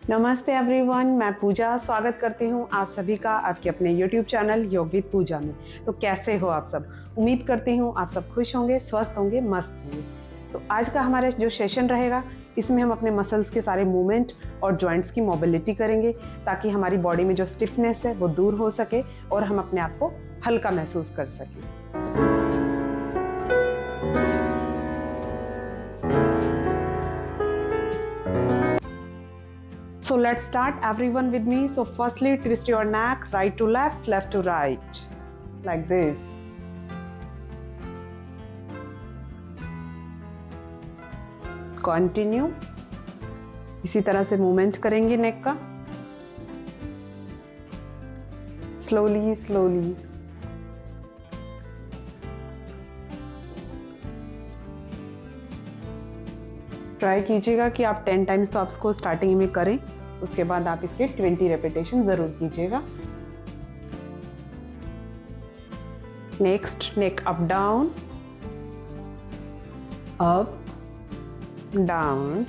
नमस्ते एवरीवन, मैं पूजा स्वागत करती हूँ आप सभी का आपके अपने YouTube चैनल योग विद पूजा में। तो कैसे हो आप सब? उम्मीद करती हूँ आप सब खुश होंगे, स्वस्थ होंगे, मस्त होंगे। तो आज का हमारा जो सेशन रहेगा, इसमें हम अपने मसल्स के सारे मूवमेंट और जॉइंट्स की मोबिलिटी करेंगे ताकि हमारी बॉडी में जो स्टिफनेस है वो दूर हो सके और हम अपने आप को हल्का महसूस कर सकें। So let's start everyone with me. So firstly, twist your neck right to left, left to right, like this. Continue. इसी तरह से मूवमेंट करेंगे नेक का, स्लोली स्लोली। ट्राई कीजिएगा कि आप 10 टाइम्स तो आपको स्टार्टिंग में करें, उसके बाद आप इसके 20 रेपिटेशन जरूर कीजिएगा। नेक्स्ट, नेक अप डाउन, अप डाउन।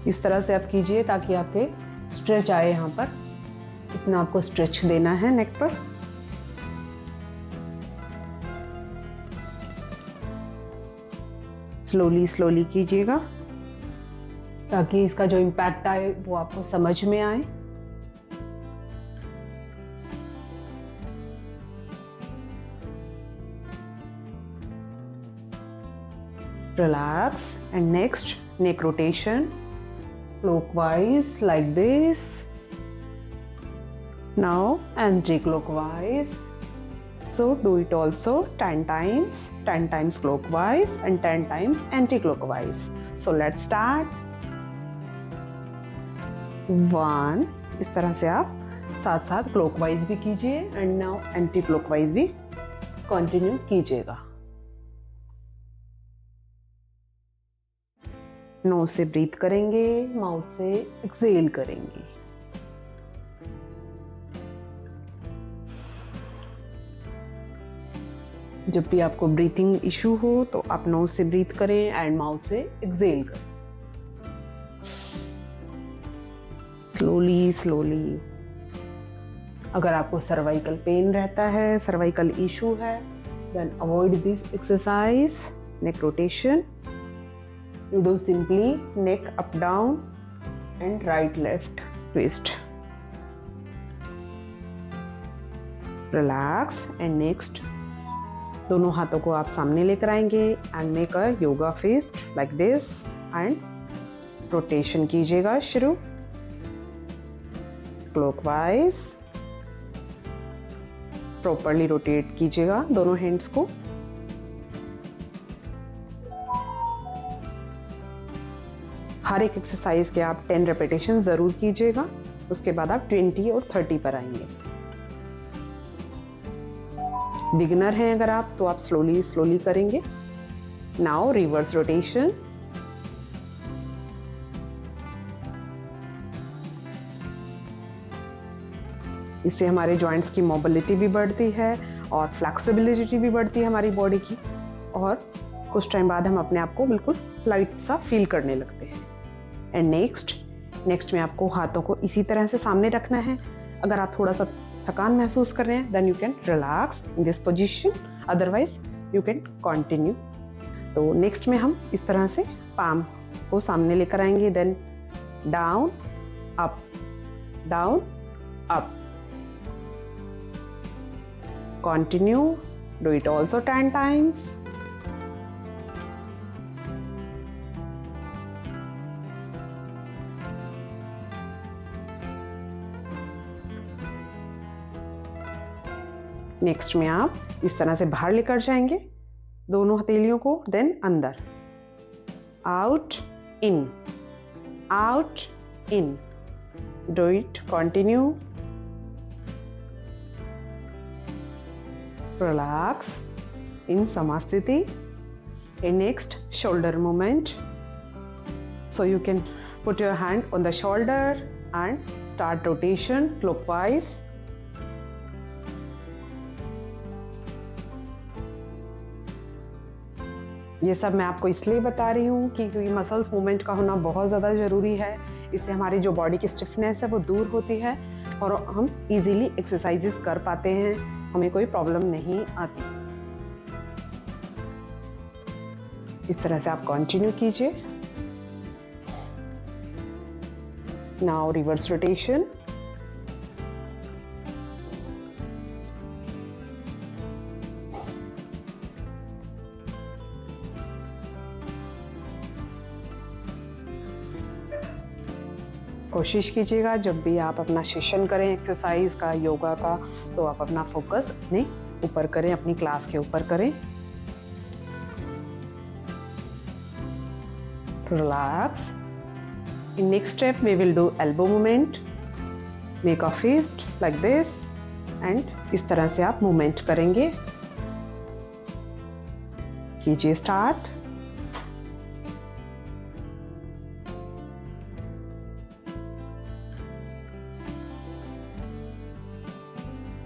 इस तरह से आप कीजिए ताकि आपके स्ट्रेच आए। यहाँ पर इतना आपको स्ट्रेच देना है नेक पर। स्लोली स्लोली कीजिएगा ताकि इसका जो इम्पैक्ट आए वो आपको समझ में आए। Relax and next, neck rotation clockwise like this. Now anti-clockwise. So do it also 10 times clockwise and 10 times anti-clockwise. So let's start. 1, इस तरह से आप साथ साथ क्लॉकवाइज भी कीजिए एंड नाउ एंटी क्लॉकवाइज भी कंटिन्यू कीजिएगा। नोज से ब्रीथ करेंगे, माउथ से एक्सेल करेंगे। जब भी आपको ब्रीथिंग इशू हो तो आप नोज से ब्रीथ करें एंड माउथ से एक्सेल करें। Slowly slowly. अगर आपको सर्वाइकल पेन रहता है, सर्वाइकल इशू है, then avoid this exercise. Neck rotation, you do simply neck up down and right left twist. Relax and next, दोनों हाथों को आप सामने लेकर आएंगे and make a yoga fist like this and rotation कीजिएगा शुरू clockwise। properly rotate कीजिएगा दोनों hands को। हर एक एक्सरसाइज के आप 10 रेपिटेशन जरूर कीजिएगा, उसके बाद आप 20 और 30 पर आएंगे। बिगिनर हैं अगर आप तो आप स्लोली स्लोली करेंगे। Now reverse rotation. इससे हमारे जॉइंट्स की मोबिलिटी भी बढ़ती है और फ्लेक्सिबिलिटी भी बढ़ती है हमारी बॉडी की, और कुछ टाइम बाद हम अपने आप को बिल्कुल लाइट सा फील करने लगते हैं। एंड नेक्स्ट में आपको हाथों को इसी तरह से सामने रखना है। अगर आप थोड़ा सा थकान महसूस कर रहे हैं then you can relax in this position, otherwise you can continue. तो नेक्स्ट में हम इस तरह से पाम को सामने लेकर आएंगे, then down up, down up. Continue, do it also 10 times. Next में आप इस तरह से बाहर लेकर जाएंगे दोनों हथेलियों को, देन अंदर, out in, out in. Do it, continue. Relax in Samasthiti. And next, shoulder movement. So you can put your hand on the shoulder and start rotation clockwise. ये सब मैं आपको इसलिए बता रही हूँ कि क्योंकि मसल्स मूवमेंट का होना बहुत ज़्यादा ज़रूरी है। इससे हमारी जो बॉडी की स्टिफनेस है वो दूर होती है और हम इजीली एक्सरसाइजेस कर पाते हैं, हमें कोई प्रॉब्लम नहीं आती। इस तरह से आप कंटिन्यू कीजिए। Now reverse rotation. कोशिश कीजिएगा जब भी आप अपना सेशन करें एक्सरसाइज का, योगा का, तो आप अपना फोकस अपने ऊपर करें, अपनी क्लास के ऊपर करें। Relax. In next step we will do elbow movement. Make a fist like this and इस तरह से आप मूवमेंट करेंगे। कीजिए start.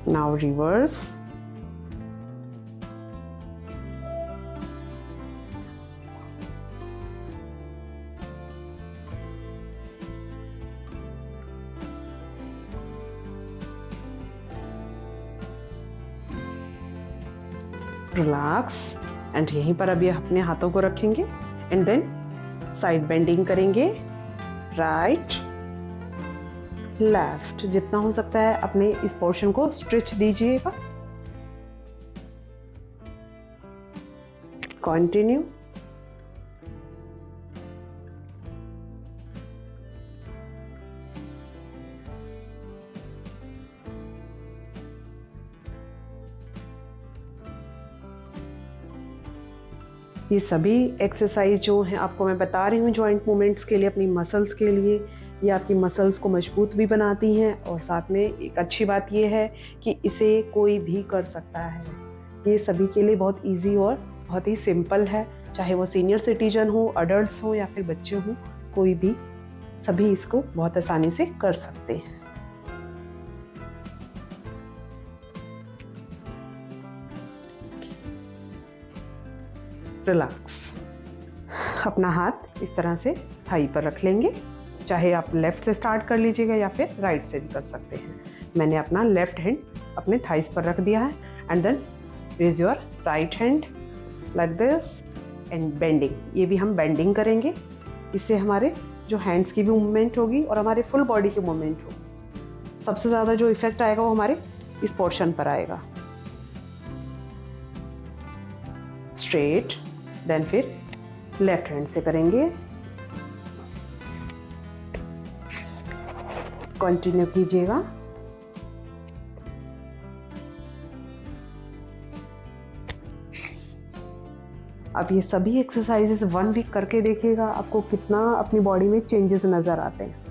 Now reverse. Relax and यहीं पर अभी अपने हाथों को रखेंगे एंड देन साइड बेंडिंग करेंगे। राइट लेफ्ट, जितना हो सकता है अपने इस पोर्शन को स्ट्रेच दीजिएगा। कंटिन्यू। ये सभी एक्सरसाइज जो हैं आपको मैं बता रही हूँ जॉइंट मूवमेंट्स के लिए, अपनी मसल्स के लिए, ये आपकी मसल्स को मजबूत भी बनाती हैं और साथ में एक अच्छी बात ये है कि इसे कोई भी कर सकता है। ये सभी के लिए बहुत इजी और बहुत ही सिंपल है, चाहे वो सीनियर सिटीजन हो, अडल्ट्स हो या फिर बच्चे हों, कोई भी, सभी इसको बहुत आसानी से कर सकते हैं। रिलैक्स। अपना हाथ इस तरह से थाई पर रख लेंगे, चाहे आप लेफ्ट से स्टार्ट कर लीजिएगा या फिर राइट से भी कर सकते हैं। मैंने अपना लेफ्ट हैंड अपने थाइस पर रख दिया है and then raise your right hand like this and bending. ये भी हम बेंडिंग करेंगे, इससे हमारे जो हैंड्स की भी मूवमेंट होगी और हमारे फुल बॉडी की मूवमेंट होगी। सबसे ज़्यादा जो इफेक्ट आएगा वो हमारे इस पोर्शन पर आएगा। स्ट्रेट, देन फिर लेफ्ट हैंड से करेंगे। कंटिन्यू कीजिएगा। अब ये सभी एक्सरसाइजेस 1 वीक करके देखिएगा, आपको कितना अपनी बॉडी में चेंजेस नज़र आते हैं।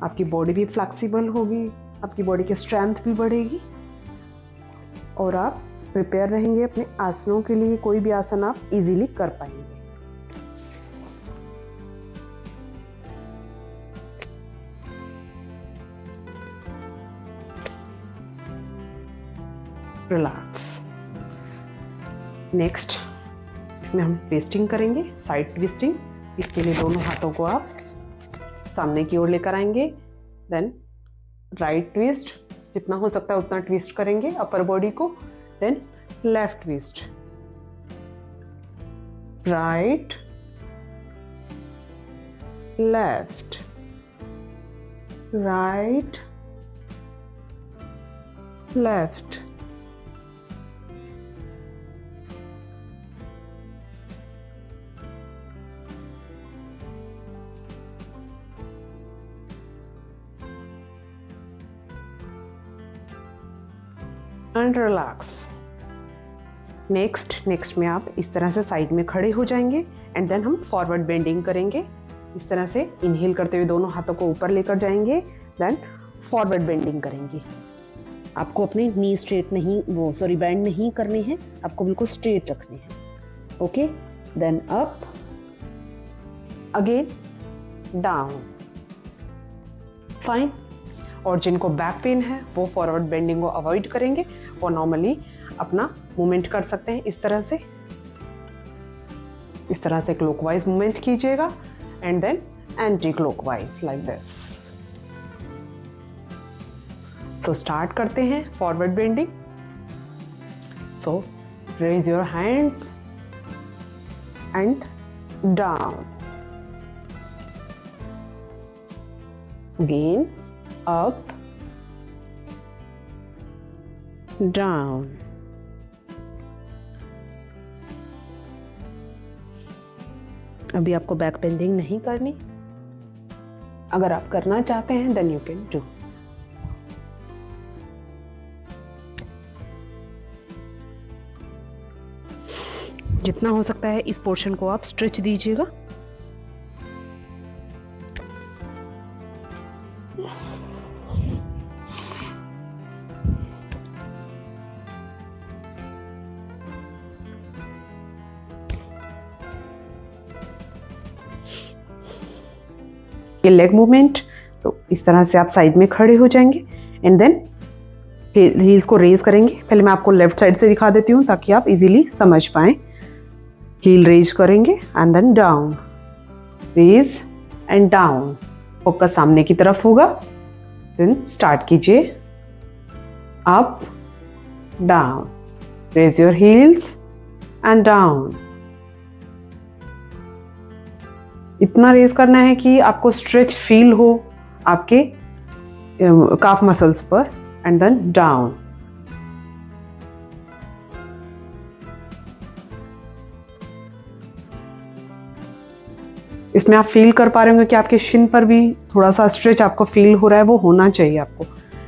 आपकी बॉडी भी फ्लेक्सिबल होगी, आपकी बॉडी की स्ट्रेंथ भी बढ़ेगी और आप प्रिपेयर रहेंगे अपने आसनों के लिए। कोई भी आसन आप इजीली कर पाएंगे। रिलैक्स। नेक्स्ट इसमें हम ट्विस्टिंग करेंगे, साइड ट्विस्टिंग। इसके लिए दोनों हाथों को आप सामने की ओर लेकर आएंगे, देन राइट ट्विस्ट, जितना हो सकता है उतना ट्विस्ट करेंगे अपर बॉडी को, then left twist, right left, right left. And relax. Next में आप इस तरह से साइड में खड़े हो जाएंगे एंड देन हम फॉरवर्ड बेंडिंग करेंगे। इस तरह से इनहेल करते हुए दोनों हाथों को ऊपर लेकर जाएंगे, देन फॉरवर्ड बेंडिंग करेंगे। आपको अपने नी स्ट्रेट नहीं, बेंड नहीं करने हैं, आपको बिल्कुल स्ट्रेट रखने हैं। Okay, then up, again down. Fine. और जिनको बैक पेन है वो फॉरवर्ड बेंडिंग को अवॉइड करेंगे और नॉर्मली अपना मूवमेंट कर सकते हैं इस तरह से। इस तरह से क्लॉकवाइज मूवमेंट कीजिएगा and then anti clockwise like this. So start करते हैं forward bending. So raise your hands and down, again up, down, अभी आपको बैक बेंडिंग नहीं करनी। अगर आप करना चाहते हैं देन यू कैन डू। जितना हो सकता है इस पोर्शन को आप स्ट्रेच दीजिएगा। ये लेग मूवमेंट, तो इस तरह से आप साइड में खड़े हो जाएंगे एंड देन हील्स को रेज करेंगे। पहले मैं आपको लेफ्ट साइड से दिखा देती हूँ ताकि आप इजीली समझ पाएं। हील रेज करेंगे and then down, raise and down, focus सामने की तरफ होगा। देन स्टार्ट कीजिए, up down, raise your heels and down. इतना रेज करना है कि आपको स्ट्रेच फील हो आपके काफ मसल्स पर एंड देन डाउन। इसमें आप फील कर पा रहे होंगे कि आपके शिन पर भी थोड़ा सा स्ट्रेच आपको फील हो रहा है, वो होना चाहिए आपको,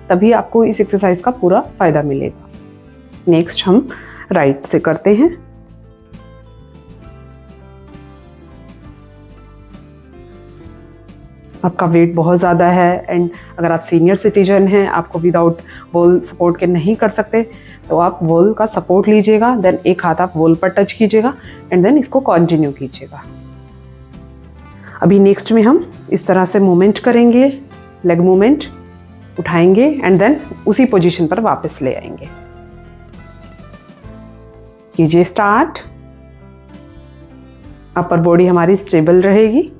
तभी आपको इस एक्सरसाइज का पूरा फायदा मिलेगा। नेक्स्ट हम राइट से करते हैं। आपका वेट बहुत ज़्यादा है एंड अगर आप सीनियर सिटीजन हैं, आपको विदाउट वॉल सपोर्ट के नहीं कर सकते, तो आप वॉल का सपोर्ट लीजिएगा। देन एक हाथ आप वॉल पर टच कीजिएगा एंड देन इसको कंटिन्यू कीजिएगा। अभी नेक्स्ट में हम इस तरह से मूवमेंट करेंगे, लेग मूवमेंट उठाएंगे एंड देन उसी पोजीशन पर वापस ले आएंगे। कीजिए स्टार्ट। अपर बॉडी हमारी स्टेबल रहेगी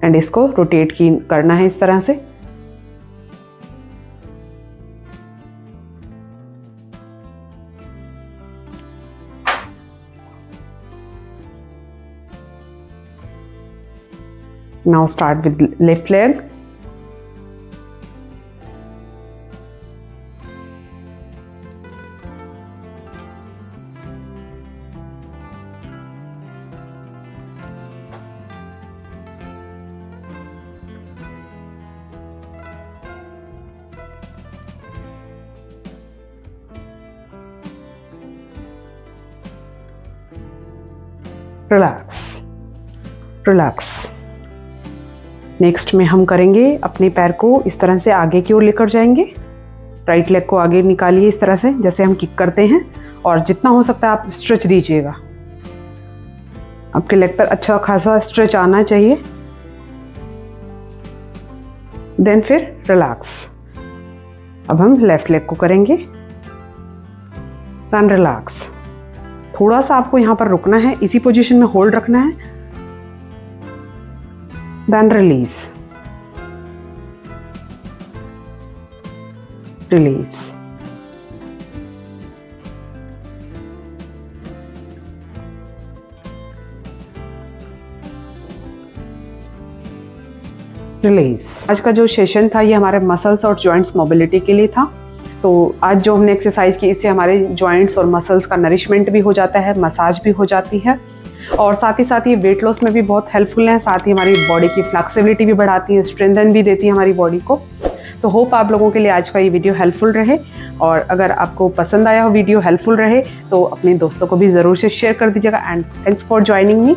एंड इसको रोटेट करना है इस तरह से। Now start with left leg. Relax, relax. Next में हम करेंगे अपने पैर को इस तरह से आगे की ओर लेकर जाएंगे। राइट लेग को आगे निकालिए इस तरह से जैसे हम किक करते हैं और जितना हो सकता है आप स्ट्रेच दीजिएगा। आपके लेग पर अच्छा खासा स्ट्रेच आना चाहिए। देन फिर रिलैक्स। अब हम लेफ्ट लेग को करेंगे, देन रिलैक्स। थोड़ा सा आपको यहाँ पर रुकना है, इसी पोजीशन में होल्ड रखना है, देन रिलीज, रिलीज। रिलीज। आज का जो सेशन था ये हमारे मसल्स और जॉइंट्स मोबिलिटी के लिए था। तो आज जो हमने एक्सरसाइज की इससे हमारे जॉइंट्स और मसल्स का नरिशमेंट भी हो जाता है, मसाज भी हो जाती है और साथ ही ये वेट लॉस में भी बहुत हेल्पफुल है। साथ ही हमारी बॉडी की फ्लेक्सिबिलिटी भी बढ़ाती है, स्ट्रेंथन भी देती है हमारी बॉडी को। तो होप आप लोगों के लिए आज का ये वीडियो हेल्पफुल रहे और अगर आपको पसंद आया हो वीडियो हेल्पफुल रहे तो अपने दोस्तों को भी ज़रूर से शेयर कर दीजिएगा। And thanks for joining me.